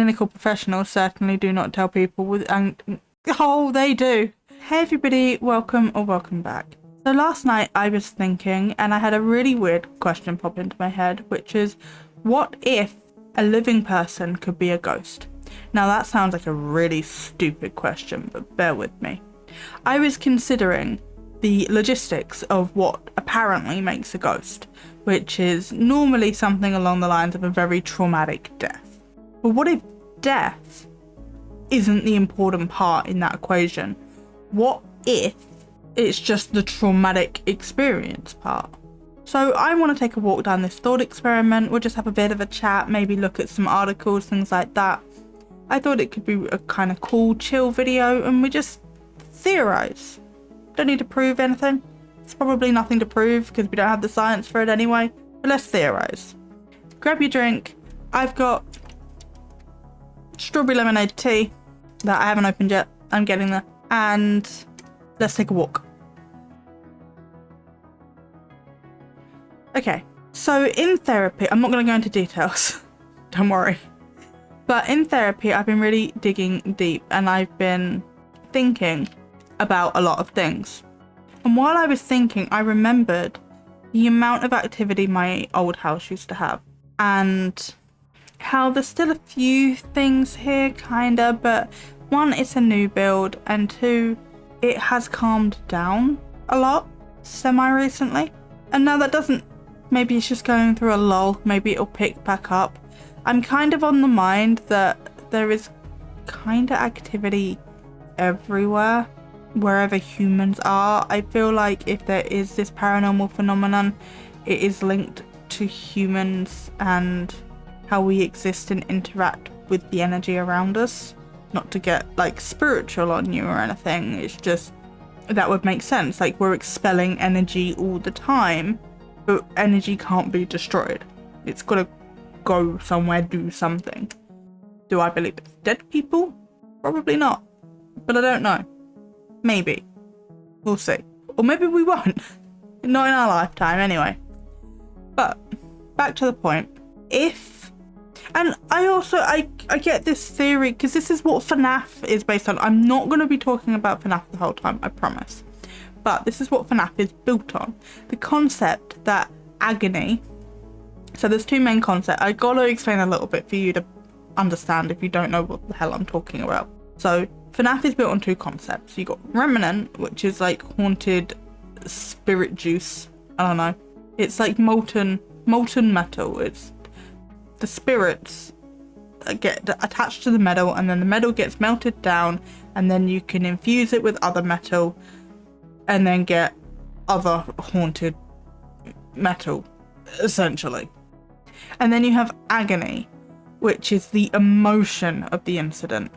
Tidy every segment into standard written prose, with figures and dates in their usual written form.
clinical professionals certainly do not tell people oh, they do. Hey everybody, welcome or welcome back. So last night I was thinking, and I had a really weird question pop into my head, which is, what if a living person could be a ghost? Now that sounds like a really stupid question, but bear with me. I was considering the logistics of what apparently makes a ghost, which is normally something along the lines of a very traumatic death. But what if death isn't the important part in that equation? What if it's just the traumatic experience part? So I want to take a walk down this thought experiment. We'll just have a bit of a chat, maybe look at some articles, things like that. I thought it could be a kind of cool, chill video, and we just theorize. Don't need to prove anything. It's probably nothing to prove because we don't have the science for it anyway. But let's theorize. Grab your drink. I've got strawberry lemonade tea that I haven't opened yet. I'm getting there. And let's take a walk. Okay, so in therapy, I'm not going to go into details, don't worry. But in therapy, I've been really digging deep and I've been thinking about a lot of things. And while I was thinking, I remembered the amount of activity my old house used to have and how there's still a few things here, kinda, but one, it's a new build, and two, it has calmed down a lot semi-recently. And now that doesn't, maybe it's just going through a lull, maybe it'll pick back up. I'm kind of on the mind that there is kind of activity everywhere, wherever humans are. I feel like if there is this paranormal phenomenon, it is linked to humans and how we exist and interact with the energy around us. Not to get like spiritual on you or anything, it's just that would make sense. Like, we're expelling energy all the time, but energy can't be destroyed. It's got to go somewhere, do something. Do I believe it's dead people? Probably not, but I don't know. Maybe. We'll see. Or maybe we won't. Not in our lifetime anyway. But back to the point. And I get this theory, because this is what FNAF is based on. I'm not going to be talking about FNAF the whole time, I promise. But this is what FNAF is built on. The concept that agony... So there's two main concepts. I got to explain a little bit for you to understand if you don't know what the hell I'm talking about. So FNAF is built on two concepts. You got remnant, which is like haunted spirit juice. I don't know. It's like molten metal. It's the spirits get attached to the metal, and then the metal gets melted down, and then you can infuse it with other metal and then get other haunted metal, essentially. And then you have agony, which is the emotion of the incident.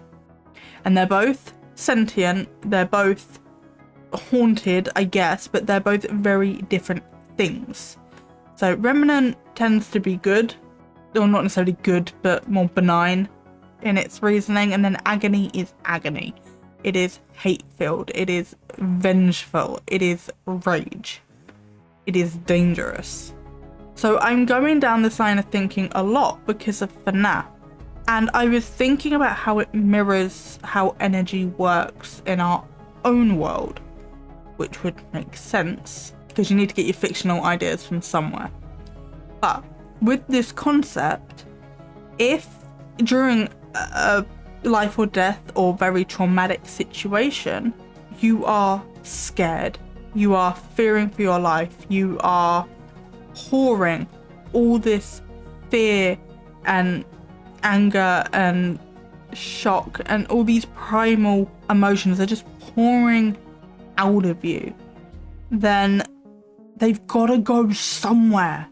And they're both sentient, they're both haunted, I guess, but they're both very different things. So remnant tends to be good, or not necessarily good, but more benign in its reasoning, and then agony is agony. It is hate-filled, it is vengeful, it is rage, it is dangerous. So I'm going down this line of thinking a lot because of FNAF, and I was thinking about how it mirrors how energy works in our own world, which would make sense because you need to get your fictional ideas from somewhere. But with this concept, if during a life or death or very traumatic situation, you are scared, you are fearing for your life, you are pouring all this fear and anger and shock and all these primal emotions are just pouring out of you, then they've got to go somewhere.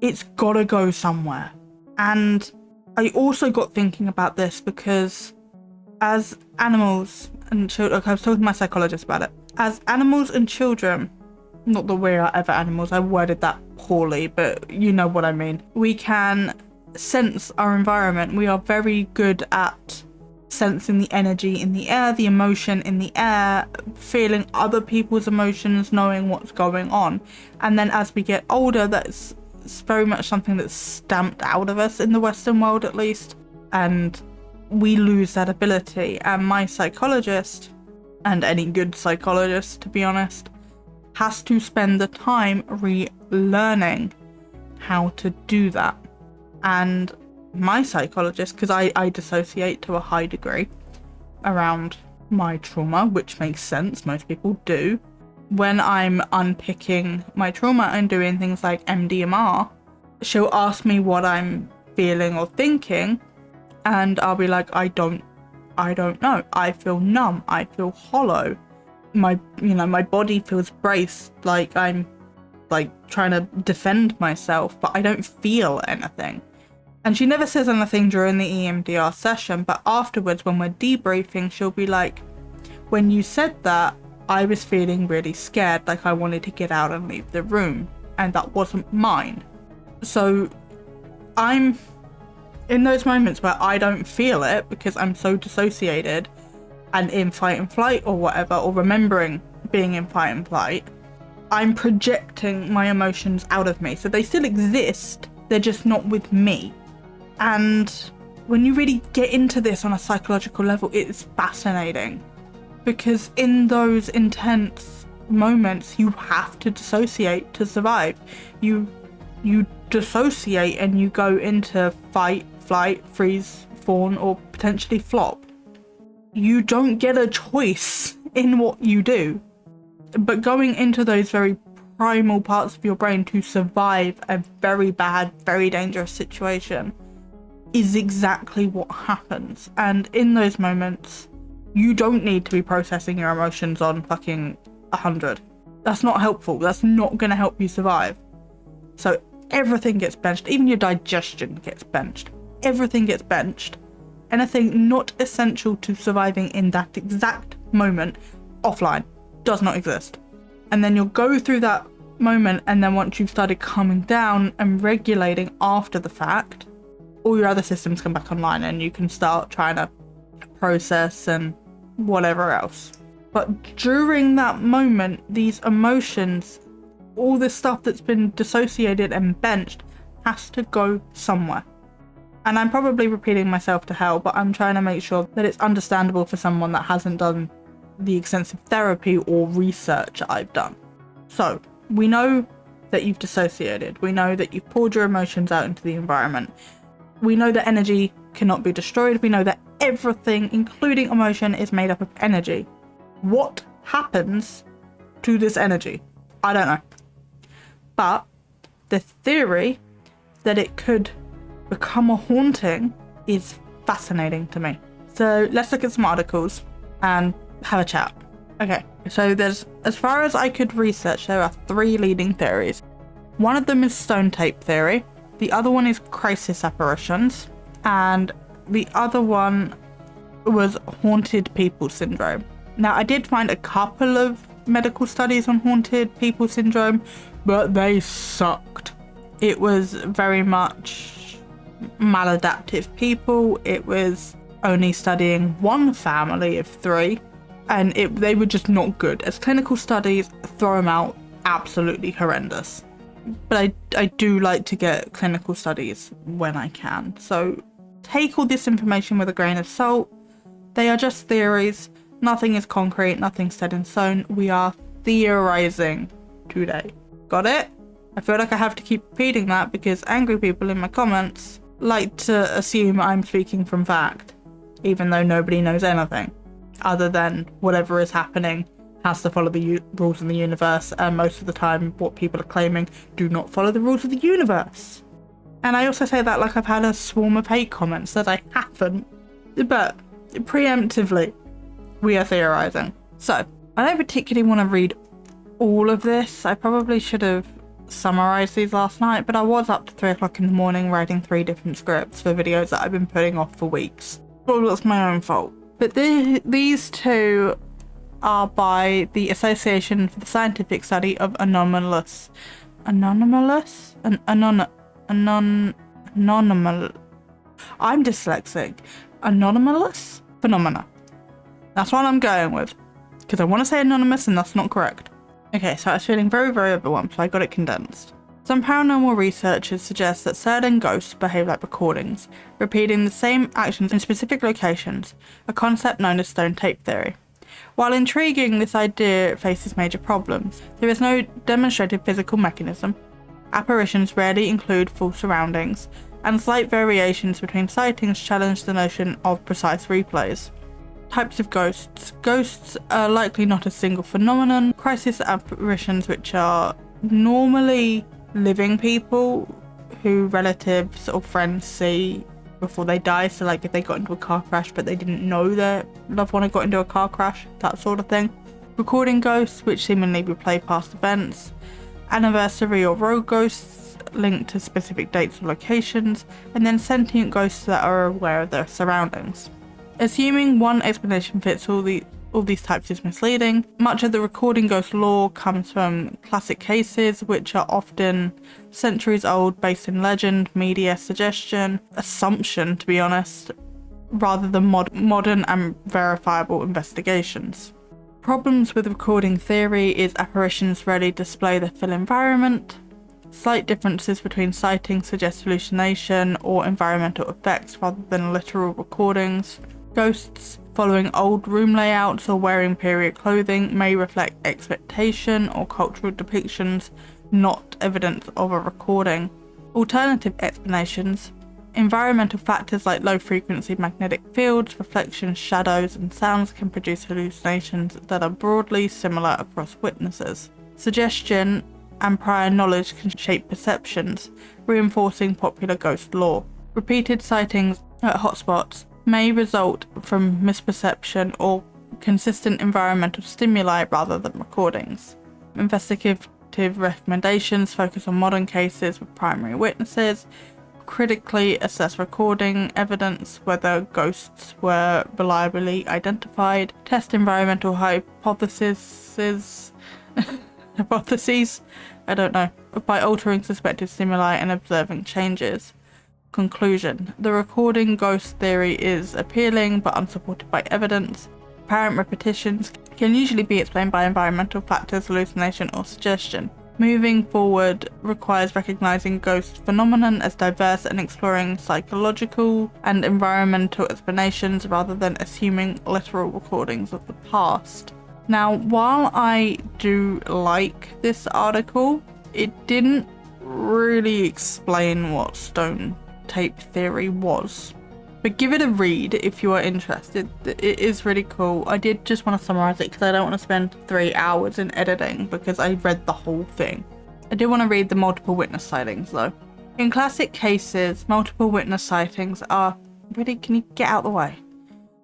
It's got to go somewhere. And I also got thinking about this because as animals and children, I was talking to my psychologist about it, as animals and children, not that we're ever animals, I worded that poorly, but you know what I mean. We can sense our environment. We are very good at sensing the energy in the air, the emotion in the air, feeling other people's emotions, knowing what's going on. And then as we get older, that's very much something that's stamped out of us in the Western world, at least. And we lose that ability. And my psychologist, and any good psychologist to be honest, has to spend the time relearning how to do that. And my psychologist, because I dissociate to a high degree around my trauma, which makes sense, most people do. When I'm unpicking my trauma and doing things like MDMR, she'll ask me what I'm feeling or thinking, and I'll be like, I don't know. I feel numb. I feel hollow. My body feels braced, like I'm like trying to defend myself, but I don't feel anything. And she never says anything during the EMDR session, but afterwards when we're debriefing, she'll be like, when you said that, I was feeling really scared, like I wanted to get out and leave the room, and that wasn't mine. So I'm in those moments where I don't feel it because I'm so dissociated and in fight and flight or whatever, or remembering being in fight and flight, I'm projecting my emotions out of me. So they still exist, they're just not with me. And when you really get into this on a psychological level, it's fascinating. Because in those intense moments, you have to dissociate to survive. You dissociate and you go into fight, flight, freeze, fawn, or potentially flop. You don't get a choice in what you do. But going into those very primal parts of your brain to survive a very bad, very dangerous situation is exactly what happens. And in those moments, you don't need to be processing your emotions on fucking 100. That's not helpful. That's not going to help you survive. So everything gets benched. Even your digestion gets benched. Everything gets benched. Anything not essential to surviving in that exact moment, offline, does not exist. And then you'll go through that moment, and then once you've started calming down and regulating after the fact, all your other systems come back online and you can start trying to process and whatever else. But during that moment, these emotions, all this stuff that's been dissociated and benched, has to go somewhere. And I'm probably repeating myself to hell, but I'm trying to make sure that it's understandable for someone that hasn't done the extensive therapy or research I've done. So we know that you've dissociated. We know that you've poured your emotions out into the environment. We know that energy cannot be destroyed. We know that everything, including emotion, is made up of energy. What happens to this energy? I don't know. But the theory that it could become a haunting is fascinating to me. So let's look at some articles and have a chat. Okay, so there's, as far as I could research, there are 3 leading theories. One of them is stone tape theory. The other one is crisis apparitions. And the other one was haunted people syndrome. Now, I did find a couple of medical studies on haunted people syndrome, but they sucked. It was very much maladaptive people. It was only studying one family of 3, and they were just not good. As clinical studies, throw them out, absolutely horrendous. But I do like to get clinical studies when I can. So take all this information with a grain of salt. They are just theories. Nothing is concrete, nothing's set in stone. We are theorizing today. Got it? I feel like I have to keep repeating that because angry people in my comments like to assume I'm speaking from fact, even though nobody knows anything other than whatever is happening has to follow the rules of the universe, and most of the time what people are claiming do not follow the rules of the universe. And I also say that like I've had a swarm of hate comments that I haven't, but preemptively we are theorizing. So I don't particularly want to read all of this. I probably should have summarized these last night, but I was up to 3 o'clock in the morning writing 3 different scripts for videos that I've been putting off for weeks. Well, that's my own fault. But these 2 are by the Association for the Scientific Study of Anomalous. I'm dyslexic. Anomalous phenomena. That's what I'm going with, because I want to say anonymous and that's not correct. Okay, so I was feeling very, very overwhelmed, so I got it condensed. Some paranormal researchers suggest that certain ghosts behave like recordings, repeating the same actions in specific locations, a concept known as stone tape theory. While intriguing, this idea faces major problems. There is no demonstrated physical mechanism, apparitions rarely include full surroundings, and slight variations between sightings challenge the notion of precise replays. Types of ghosts. Ghosts are likely not a single phenomenon. Crisis apparitions, which are normally living people who relatives or friends see before they die, so like if they got into a car crash but they didn't know their loved one had got into a car crash, that sort of thing. Recording ghosts, which seemingly replay past events. Anniversary or road ghosts linked to specific dates or locations, and then sentient ghosts that are aware of their surroundings. Assuming one explanation fits all these types is misleading. Much of the recording ghost lore comes from classic cases, which are often centuries old, based in legend, media, suggestion, assumption, to be honest, rather than modern and verifiable investigations. Problems with recording theory is apparitions rarely display the full environment. Slight differences between sightings suggest hallucination or environmental effects rather than literal recordings. Ghosts following old room layouts or wearing period clothing may reflect expectation or cultural depictions, not evidence of a recording. Alternative explanations. Environmental factors like low frequency magnetic fields, reflections, shadows, and sounds can produce hallucinations that are broadly similar across witnesses. Suggestion and prior knowledge can shape perceptions, reinforcing popular ghost lore. Repeated sightings at hotspots may result from misperception or consistent environmental stimuli rather than recordings. Investigative recommendations focus on modern cases with primary witnesses, critically assess recording evidence, whether ghosts were reliably identified, test environmental hypotheses, by altering suspected stimuli and observing changes. Conclusion. The recording ghost theory is appealing but unsupported by evidence. Apparent repetitions can usually be explained by environmental factors, hallucination, or suggestion. Moving forward requires recognizing ghost phenomenon as diverse and exploring psychological and environmental explanations rather than assuming literal recordings of the past. Now, while I do like this article, it didn't really explain what stone tape theory was, but give it a read if you are interested. It is really cool. I did just want to summarize it because I don't want to spend 3 hours in editing because I read the whole thing. I did want to read the multiple witness sightings though. In classic cases, multiple witness sightings are can you get out of the way?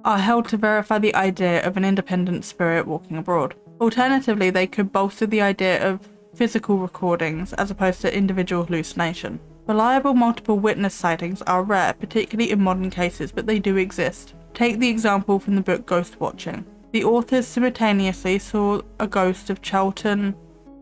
Are held to verify the idea of an independent spirit walking abroad. Alternatively, they could bolster the idea of physical recordings as opposed to individual hallucination. Reliable multiple witness sightings are rare, particularly in modern cases, but they do exist. Take the example from the book Ghost Watching. The authors simultaneously saw a ghost at Charlton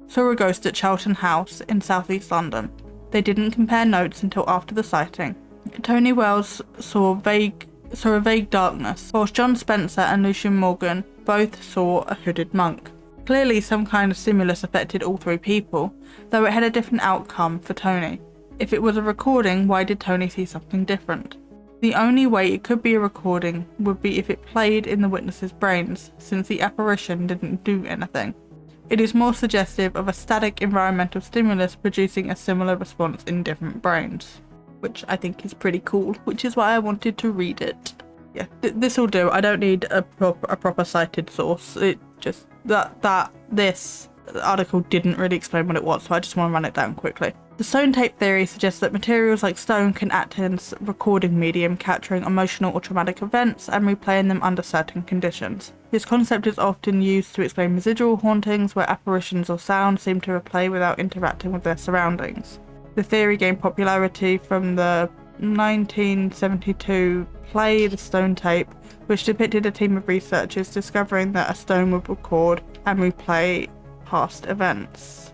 House in southeast London. They didn't compare notes until after the sighting. Tony Wells saw a vague darkness, whilst John Spencer and Lucian Morgan both saw a hooded monk. Clearly some kind of stimulus affected all three people, though it had a different outcome for Tony. If it was a recording, why did Tony see something different? The only way it could be a recording would be if it played in the witness's brains, since the apparition didn't do anything. It is more suggestive of a static environmental stimulus producing a similar response in different brains, which I think is pretty cool, which is why I wanted to read it. Yeah, this will do. I don't need a proper cited source. It just this article didn't really explain what it was, so I just want to run it down quickly. The stone tape theory suggests that materials like stone can act as a recording medium, capturing emotional or traumatic events and replaying them under certain conditions. This concept is often used to explain residual hauntings, where apparitions or sounds seem to replay without interacting with their surroundings. The theory gained popularity from the 1972 play The Stone Tape, which depicted a team of researchers discovering that a stone would record and replay past events.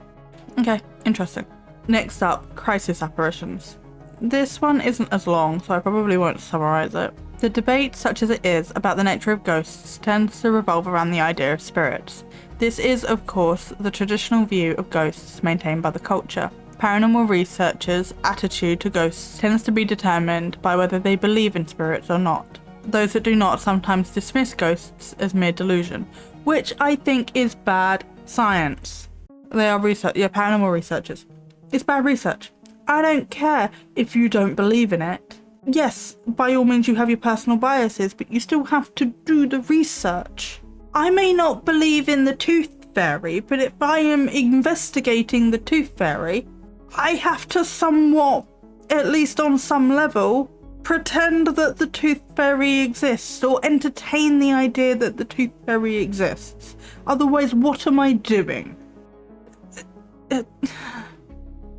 Okay, interesting. Next up, crisis apparitions. This one isn't as long, so I probably won't summarise it. The debate, such as it is, about the nature of ghosts tends to revolve around the idea of spirits. This is, of course, the traditional view of ghosts maintained by the culture. Paranormal researchers' attitude to ghosts tends to be determined by whether they believe in spirits or not. Those that do not sometimes dismiss ghosts as mere delusion, which I think is bad science. They are paranormal researchers. It's bad research. I don't care if you don't believe in it. Yes, by all means you have your personal biases, but you still have to do the research. I may not believe in the tooth fairy, but if I am investigating the tooth fairy, I have to somewhat, at least on some level, pretend that the tooth fairy exists or entertain the idea that the tooth fairy exists. Otherwise, what am I doing?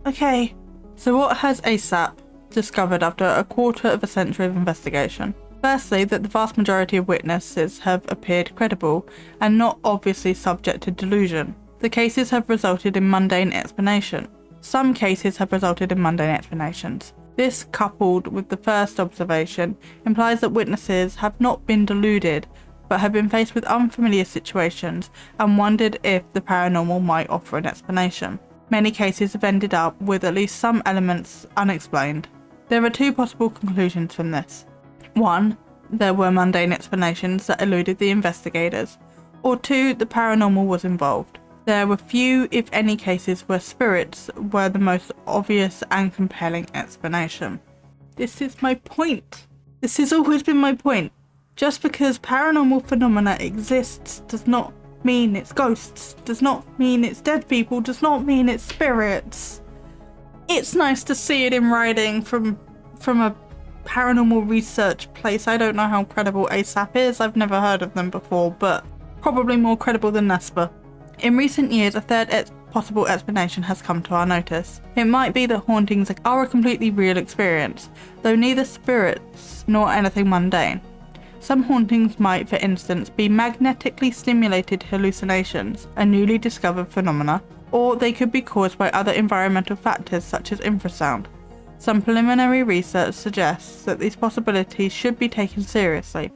Okay. So what has ASAP discovered after a quarter of a century of investigation? Firstly, that the vast majority of witnesses have appeared credible and not obviously subject to delusion. The cases have resulted in mundane explanation. Some cases have resulted in mundane explanations. This, coupled with the first observation, implies that witnesses have not been deluded, but have been faced with unfamiliar situations and wondered if the paranormal might offer an explanation. Many cases have ended up with at least some elements unexplained. There are two possible conclusions from this. 1. There were mundane explanations that eluded the investigators. Or 2. The paranormal was involved. There were few, if any, cases where spirits were the most obvious and compelling explanation. This is my point. This has always been my point. Just because paranormal phenomena exists does not mean it's ghosts, does not mean it's dead people, does not mean it's spirits. It's nice to see it in writing from a paranormal research place. I don't know how credible ASAP is. I've never heard of them before, but probably more credible than NESPA. In recent years, a third possible explanation has come to our notice. It might be that hauntings are a completely real experience, though neither spirits nor anything mundane. Some hauntings might, for instance, be magnetically stimulated hallucinations, a newly discovered phenomena, or they could be caused by other environmental factors such as infrasound. Some preliminary research suggests that these possibilities should be taken seriously.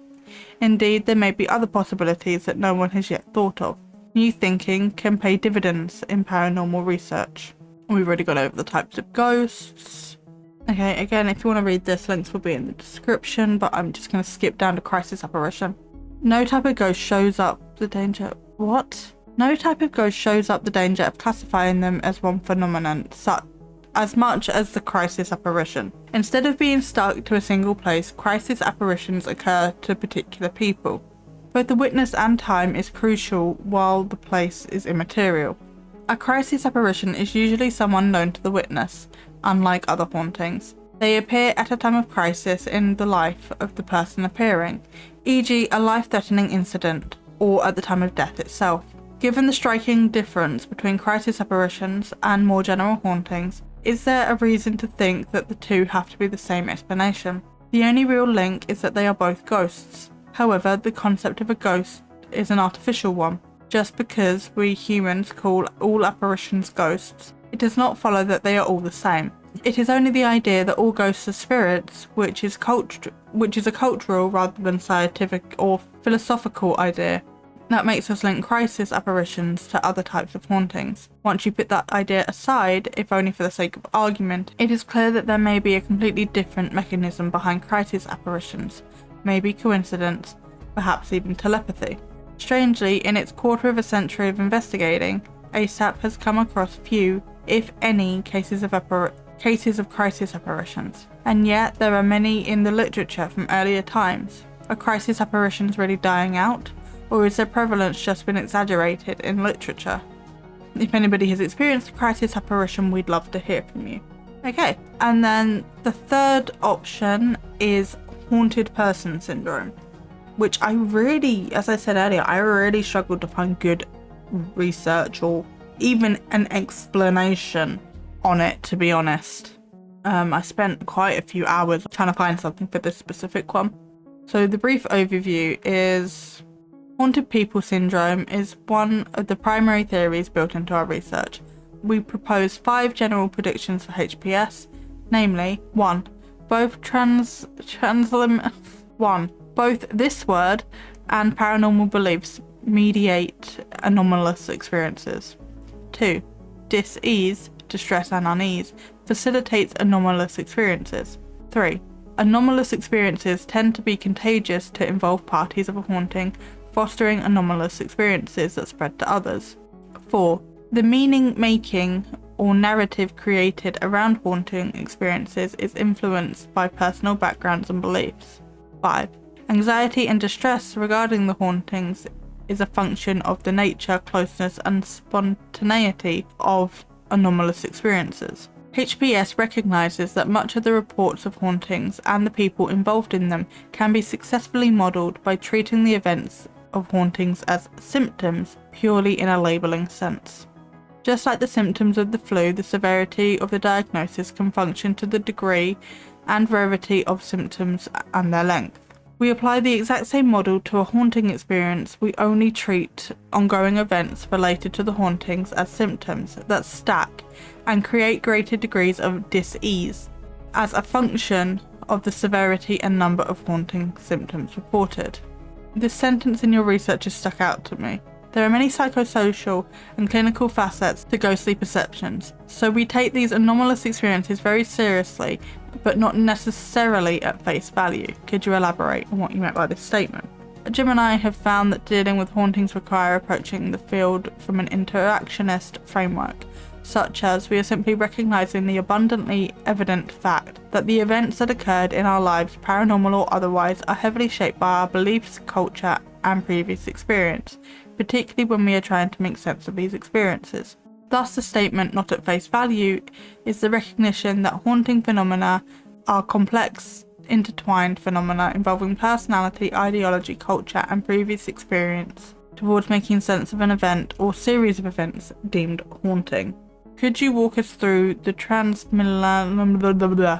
Indeed, there may be other possibilities that no one has yet thought of. New thinking can pay dividends in paranormal research. We've already gone over the types of ghosts. Okay, again, if you want to read this, links will be in the description, but I'm just going to skip down to crisis apparition. No type of ghost shows up the danger... What? No type of ghost shows up the danger of classifying them as one phenomenon, as much as the crisis apparition. Instead of being stuck to a single place, crisis apparitions occur to particular people. Both the witness and time is crucial while the place is immaterial. A crisis apparition is usually someone known to the witness, unlike other hauntings. They appear at a time of crisis in the life of the person appearing, e.g. a life-threatening incident, or at the time of death itself. Given the striking difference between crisis apparitions and more general hauntings, is there a reason to think that the two have to be the same explanation? The only real link is that they are both ghosts. However, the concept of a ghost is an artificial one. Just because we humans call all apparitions ghosts, it does not follow that they are all the same. It is only the idea that all ghosts are spirits, which is a cultural rather than scientific or philosophical idea, that makes us link crisis apparitions to other types of hauntings. Once you put that idea aside, if only for the sake of argument, it is clear that there may be a completely different mechanism behind crisis apparitions. Maybe coincidence, perhaps even telepathy. Strangely, in its quarter of a century of investigating, ASAP has come across few, if any, cases of crisis apparitions. And yet, there are many in the literature from earlier times. Are crisis apparitions really dying out? Or is their prevalence just been exaggerated in literature? If anybody has experienced a crisis apparition, we'd love to hear from you. Okay, and then the third option is haunted person syndrome, which I really, as I said earlier, I really struggled to find good research or even an explanation on it, to be honest. I spent quite a few hours trying to find something for this specific one. So the brief overview is haunted people syndrome is one of the primary theories built into our research. We propose 5 general predictions for HPS, namely 1. Both both this word and paranormal beliefs mediate anomalous experiences. 2. Dis-ease distress and unease, facilitates anomalous experiences. 3. Anomalous experiences tend to be contagious to involve parties of a haunting, fostering anomalous experiences that spread to others. 4. The meaning-making or narrative created around haunting experiences is influenced by personal backgrounds and beliefs. 5. Anxiety and distress regarding the hauntings is a function of the nature, closeness, and spontaneity of anomalous experiences. HPS recognises that much of the reports of hauntings and the people involved in them can be successfully modelled by treating the events of hauntings as symptoms purely in a labelling sense. Just like the symptoms of the flu, the severity of the diagnosis can function to the degree and rarity of symptoms and their length. We apply the exact same model to a haunting experience. We only treat ongoing events related to the hauntings as symptoms that stack and create greater degrees of dis-ease as a function of the severity and number of haunting symptoms reported. This sentence in your research has stuck out to me. There are many psychosocial and clinical facets to ghostly perceptions, so we take these anomalous experiences very seriously, but not necessarily at face value. Could you elaborate on what you meant by this statement? Jim and I have found that dealing with hauntings require approaching the field from an interactionist framework, such as we are simply recognising the abundantly evident fact that the events that occurred in our lives, paranormal or otherwise, are heavily shaped by our beliefs, culture, and previous experience, particularly when we are trying to make sense of these experiences. Thus, the statement "not at face value" is the recognition that haunting phenomena are complex, intertwined phenomena involving personality, ideology, culture, and previous experience towards making sense of an event or series of events deemed haunting. Could you walk us through the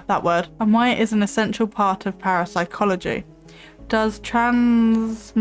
that word, and why it is an essential part of parapsychology? Does just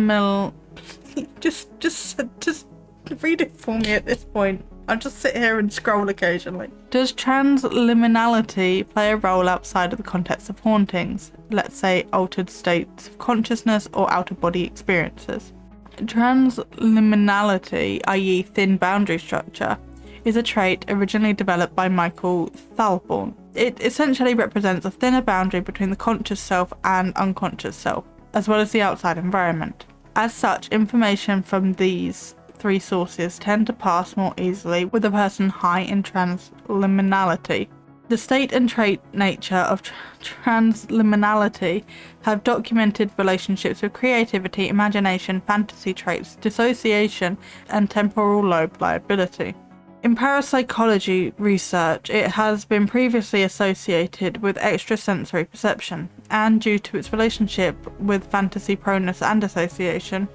read it for me at this point. I'll just sit here and scroll occasionally. Does transliminality play a role outside of the context of hauntings? Let's say altered states of consciousness or out-of-body experiences. Transliminality, i.e. thin boundary structure, is a trait originally developed by Michael Thalborn. It essentially represents a thinner boundary between the conscious self and unconscious self, as well as the outside environment. As such, information from these three sources tend to pass more easily with a person high in transliminality. The state and trait nature of transliminality have documented relationships with creativity, imagination, fantasy traits, dissociation, and temporal lobe liability. In parapsychology research, it has been previously associated with extrasensory perception, and due to its relationship with fantasy proneness and association,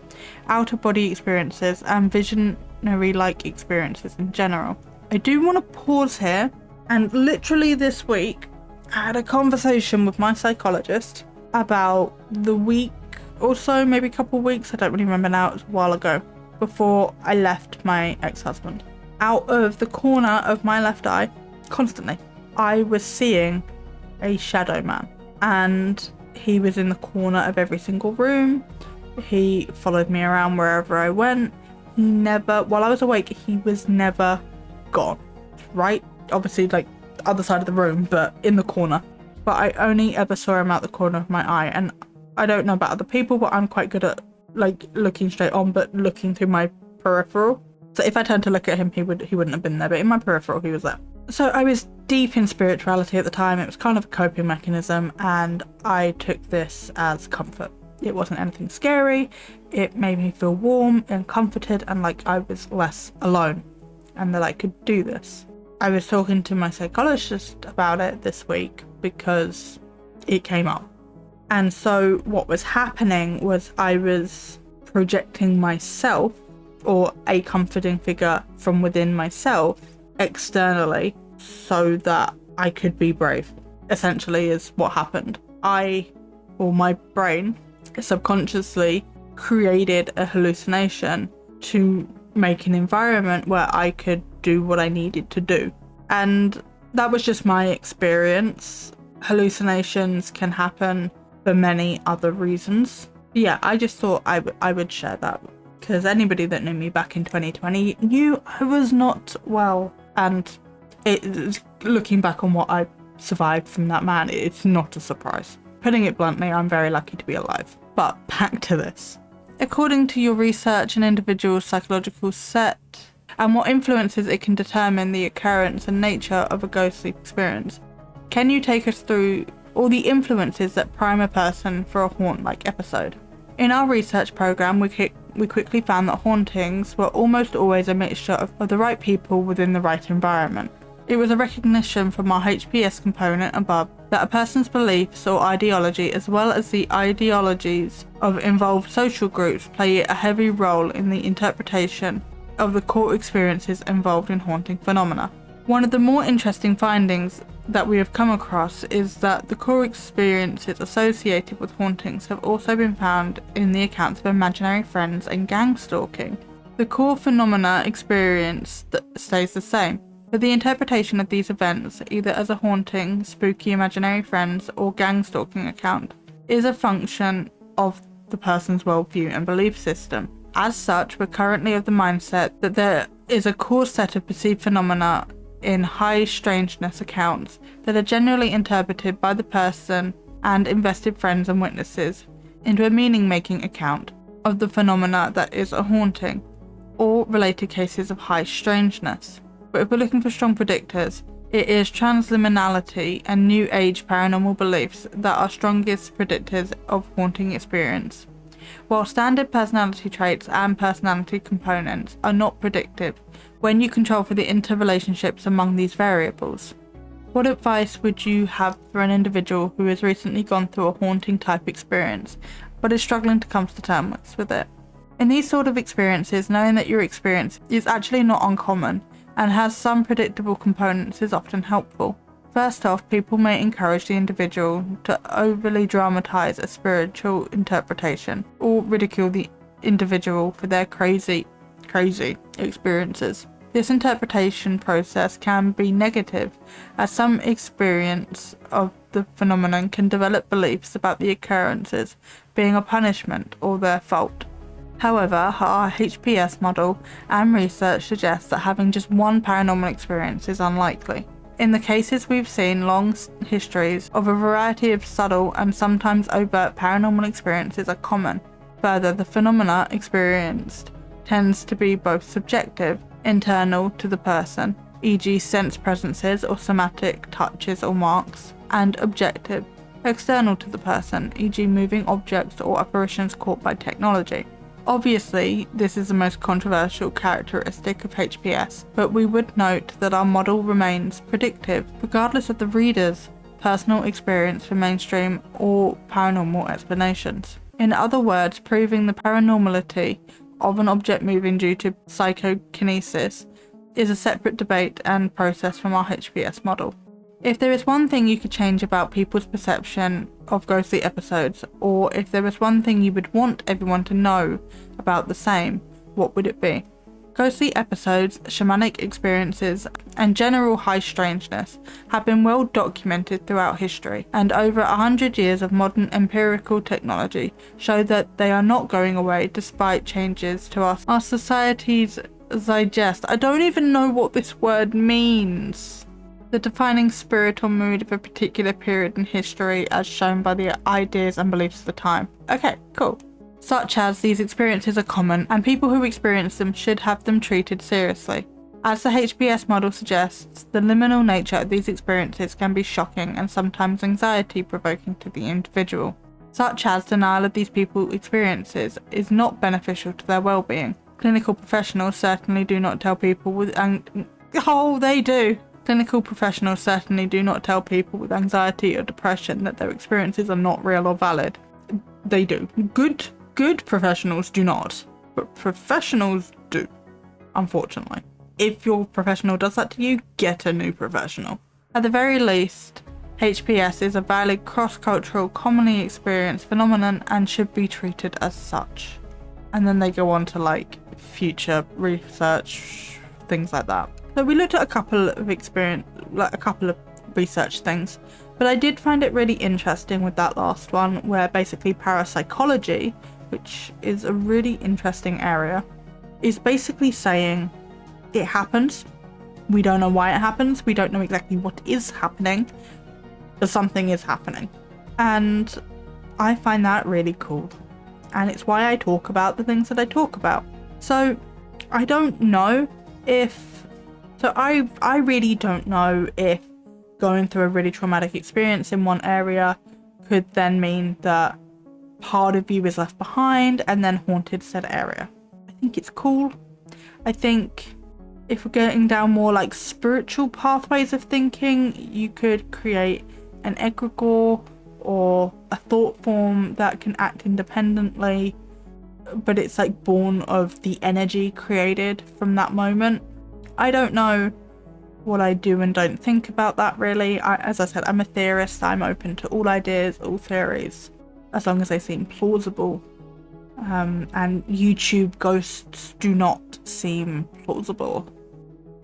out-of-body experiences, and visionary-like experiences in general. I do want to pause here, and literally this week, I had a conversation with my psychologist about the week or so, maybe a couple of weeks, I don't really remember now, it was a while ago, before I left my ex-husband. Out of the corner of my left eye, constantly, I was seeing a shadow man, and he was in the corner of every single room. He followed me around wherever I went. He never, while I was awake, he was never gone, right? Obviously, like, the other side of the room, but in the corner. But I only ever saw him out the corner of my eye, and I don't know about other people, but I'm quite good at, like, looking straight on, but looking through my peripheral. So if I turned to look at him, he wouldn't have been there, but in my peripheral, he was there. So I was deep in spirituality at the time. It was kind of a coping mechanism, and I took this as comfort. It wasn't anything scary. It made me feel warm and comforted, and like I was less alone, and that I could do this. I was talking to my psychologist about it this week because it came up. And so what was happening was I was projecting myself, or a comforting figure from within myself, externally, so that I could be brave, essentially, is what happened. My brain subconsciously created a hallucination to make an environment where I could do what I needed to do. And that was just my experience. Hallucinations can happen for many other reasons. Yeah, I just thought I would share that, because anybody that knew me back in 2020 knew I was not well, and Looking back on what I survived from that man, it's not a surprise. Putting it bluntly, I'm very lucky to be alive. But back to this. According to your research, an individual's psychological set and what influences it can determine the occurrence and nature of a ghostly experience. Can you take us through all the influences that prime a person for a haunt-like episode? In our research program, we quickly found that hauntings were almost always a mixture of the right people within the right environment. It was a recognition from our HPS component above that a person's beliefs or ideology, as well as the ideologies of involved social groups, play a heavy role in the interpretation of the core experiences involved in haunting phenomena. One of the more interesting findings that we have come across is that the core experiences associated with hauntings have also been found in the accounts of imaginary friends and gang stalking. The core phenomena experience stays the same, but the interpretation of these events, either as a haunting, spooky imaginary friends, or gang stalking account, is a function of the person's worldview and belief system. As such, we're currently of the mindset that there is a core set of perceived phenomena in high strangeness accounts that are generally interpreted by the person and invested friends and witnesses into a meaning-making account of the phenomena that is a haunting, or related cases of high strangeness. But if we're looking for strong predictors, it is transliminality and New Age paranormal beliefs that are strongest predictors of haunting experience. While standard personality traits and personality components are not predictive when you control for the interrelationships among these variables. What advice would you have for an individual who has recently gone through a haunting type experience but is struggling to come to terms with it? In these sort of experiences, knowing that your experience is actually not uncommon and has some predictable components is often helpful. First off, people may encourage the individual to overly dramatize a spiritual interpretation or ridicule the individual for their crazy experiences. This interpretation process can be negative, as some experience of the phenomenon can develop beliefs about the occurrences being a punishment or their fault. However, our HPS model and research suggests that having just one paranormal experience is unlikely. In the cases we've seen, long histories of a variety of subtle and sometimes overt paranormal experiences are common. Further, the phenomena experienced tends to be both subjective, internal to the person, e.g. sense presences or somatic touches or marks, and objective, external to the person, e.g. moving objects or apparitions caught by technology. Obviously, this is the most controversial characteristic of HPS, but we would note that our model remains predictive regardless of the reader's personal experience for mainstream or paranormal explanations. In other words, proving the paranormality of an object moving due to psychokinesis is a separate debate and process from our HPS model. If there is one thing you could change about people's perception of ghostly episodes, or if there was one thing you would want everyone to know about the same, what would it be? Ghostly episodes, shamanic experiences, and general high strangeness have been well documented throughout history, and over 100 years of modern empirical technology show that they are not going away despite changes to our society's zeitgeist. I don't even know what this word means. The defining spirit or mood of a particular period in history as shown by the ideas and beliefs of the time. Okay, cool. Such as these experiences are common and people who experience them should have them treated seriously. As the HPS model suggests, the liminal nature of these experiences can be shocking and sometimes anxiety-provoking to the individual. Such as denial of these people's experiences is not beneficial to their well-being. Clinical professionals certainly do not tell people with Clinical professionals certainly do not tell people with anxiety or depression that their experiences are not real or valid. They do. Good professionals do not, but professionals do, unfortunately. If your professional does that to you, get a new professional. At the very least, HPS is a valid cross-cultural, commonly experienced phenomenon and should be treated as such. And then they go on to future research, things like that. So we looked at a couple of research things, but I did find it really interesting with that last one, where basically parapsychology, which is a really interesting area, is basically saying it happens, We don't know why it happens. We don't know exactly what is happening, but something is happening. And I find that really cool. And it's why I talk about the things that I talk about. So I don't know if, I really don't know if going through a really traumatic experience in one area could then mean that part of you is left behind and then haunted said area. I think it's cool. I think if we're getting down more like spiritual pathways of thinking, you could create an egregore or a thought form that can act independently, but it's like born of the energy created from that moment. I don't know what I do and don't think about that really. As I said, I'm a theorist. I'm open to all ideas, all theories, as long as they seem plausible. And YouTube ghosts do not seem plausible.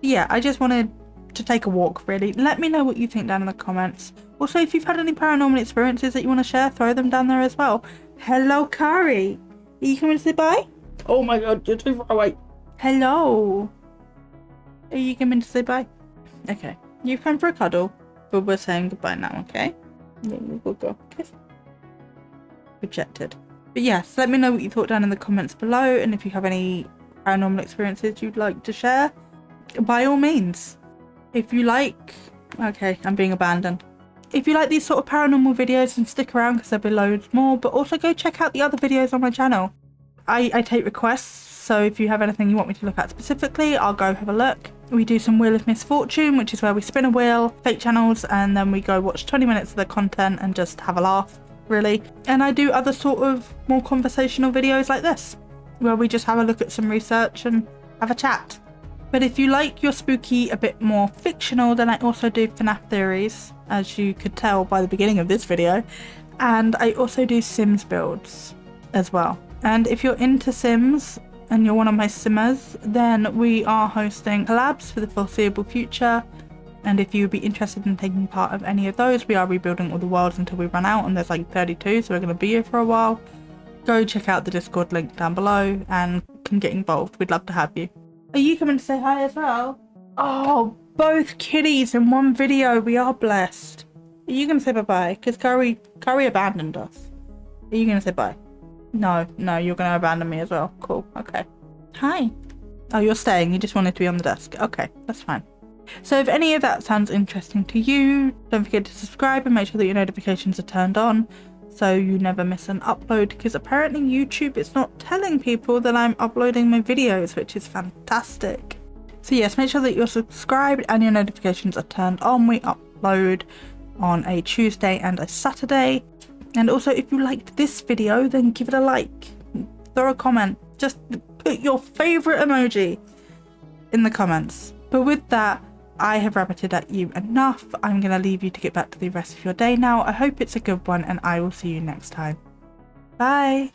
Yeah, I just wanted to take a walk really. Let me know what you think down in the comments. Also, if you've had any paranormal experiences that you want to share, throw them down there as well. Hello, Kari. Are you coming to say bye? Oh my god, you're too far away. Hello. Are you coming to say bye? Okay. You've come for a cuddle, but we're saying goodbye now, okay? We'll go. Kiss. Rejected. But yes, let me know what you thought down in the comments below, and if you have any paranormal experiences you'd like to share, by all means. If you like... Okay, I'm being abandoned. If you like these sort of paranormal videos, then stick around because there'll be loads more, but also go check out the other videos on my channel. I take requests, so if you have anything you want me to look at specifically, I'll go have a look. We do some Wheel of Misfortune, which is where we spin a wheel, fake channels, and then we go watch 20 minutes of the content and just have a laugh, really. And I do other sort of more conversational videos like this, where we just have a look at some research and have a chat. But if you like your spooky a bit more fictional, then I also do FNAF theories, as you could tell by the beginning of this video. And I also do Sims builds as well. And if you're into Sims and you're one of my simmers, then we are hosting collabs for the foreseeable future. And if you would be interested in taking part of any of those, we are rebuilding all the worlds until we run out, and there's like 32, so we're going to be here for a while. Go check out the Discord link down below and can get involved. We'd love to have you. Are you coming to say hi as well? Oh, both kitties in one video. We are blessed. Are you going to say bye-bye? Because Curry abandoned us. Are you going to say bye? No, you're going to abandon me as well. Cool. Okay. Hi. Oh, you're staying. You just wanted to be on the desk. Okay, that's fine. So if any of that sounds interesting to you, don't forget to subscribe and make sure that your notifications are turned on so you never miss an upload, because apparently YouTube is not telling people that I'm uploading my videos, which is fantastic. So yes, make sure that you're subscribed and your notifications are turned on. We upload on a Tuesday and a Saturday. And also, if you liked this video, then give it a like, throw a comment, just put your favourite emoji in the comments. But with that, I have rabbited at you enough. I'm going to leave you to get back to the rest of your day now. I hope it's a good one, and I will see you next time. Bye!